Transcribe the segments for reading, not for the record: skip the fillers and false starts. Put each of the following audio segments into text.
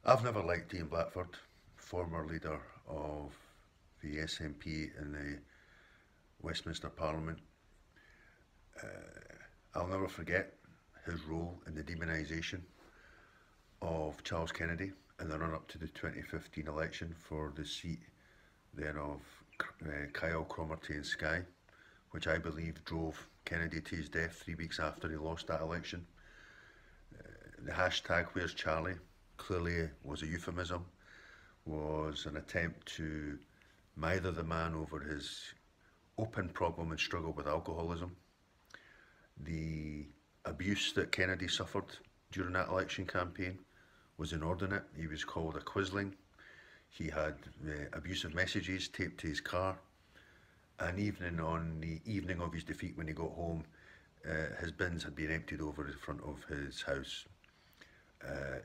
I've never liked Ian Blackford, former leader of the SNP in the Westminster Parliament. I'll never forget his role in the demonisation of Charles Kennedy in the run-up to the 2015 election for the seat then of Kyle Cromarty in Skye, which I believe drove Kennedy to his death 3 weeks after he lost that election. The hashtag Where's Charlie clearly was a euphemism, was an attempt to mither the man over his open problem and struggle with alcoholism. The abuse that Kennedy suffered during that election campaign was inordinate. He was called a quisling. He had abusive messages taped to his car, and even on the evening of his defeat when he got home, his bins had been emptied over the front of his house.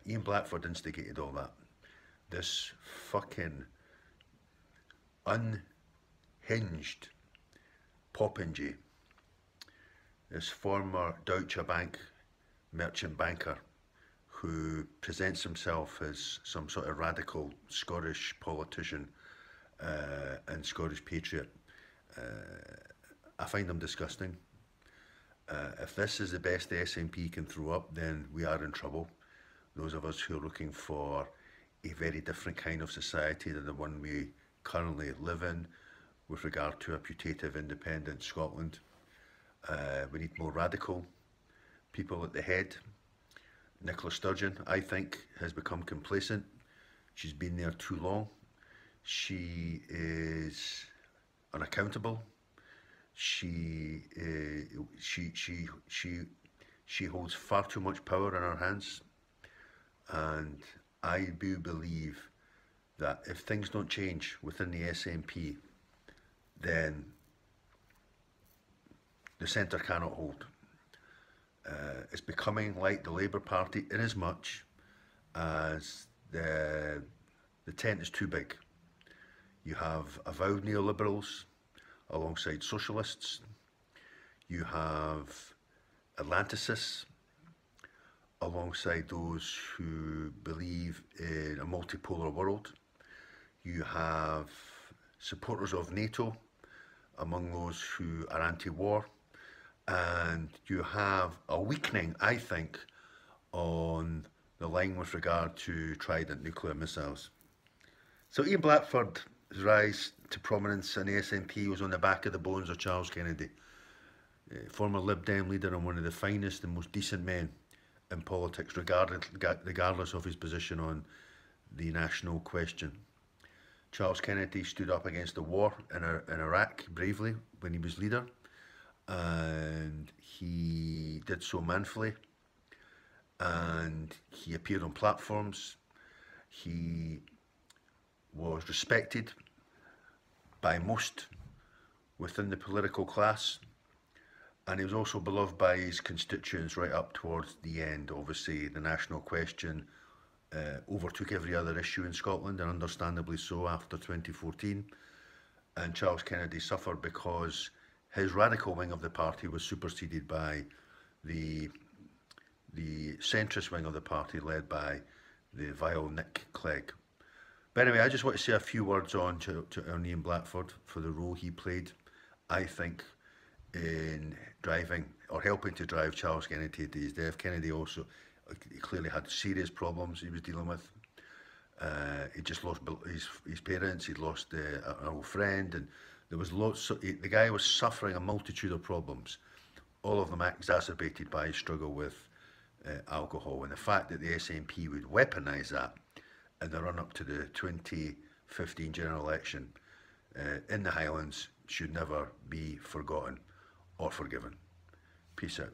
Ian Blackford instigated all that. This fucking unhinged popinjay, this former Deutsche Bank merchant banker who presents himself as some sort of radical Scottish politician and Scottish patriot, I find him disgusting. If this is the best the SNP can throw up, then we are in trouble. Those of us who are looking for a very different kind of society than the one we currently live in with regard to a putative independent Scotland. We need more radical people at the head. Nicola Sturgeon, I think, has become complacent. She's been there too long. She is unaccountable. She holds far too much power in her hands, and I do believe that if things don't change within the SNP, then the centre cannot hold. It's becoming like the Labour Party in as much as the tent is too big. You have avowed neoliberals alongside socialists. You have Atlanticists alongside those who believe in a multipolar world. You have supporters of NATO among those who are anti-war. And you have a weakening, I think, on the line with regard to Trident nuclear missiles. So Ian Blackford's rise to prominence in the SNP was on the back of the bones of Charles Kennedy, former Lib Dem leader and one of the finest and most decent men in politics, regardless of his position on the national question. Charles Kennedy stood up against the war in Iraq bravely when he was leader, and he did so manfully, and he appeared on platforms. He was respected by most within the political class, and he was also beloved by his constituents right up towards the end. Obviously, the national question overtook every other issue in Scotland, and understandably so after 2014, and Charles Kennedy suffered because his radical wing of the party was superseded by the centrist wing of the party led by the vile Nick Clegg. But anyway, I just want to say a few words on Ian Blackford for the role he played, I think, in driving or helping to drive Charles Kennedy to his death. Kennedy also clearly had serious problems he was dealing with. He just lost his parents, he'd lost an old friend, and there was lots. The guy was suffering a multitude of problems, all of them exacerbated by his struggle with alcohol. And the fact that the SNP would weaponise that in the run-up to the 2015 general election in the Highlands should never be forgotten or forgiven. Peace out.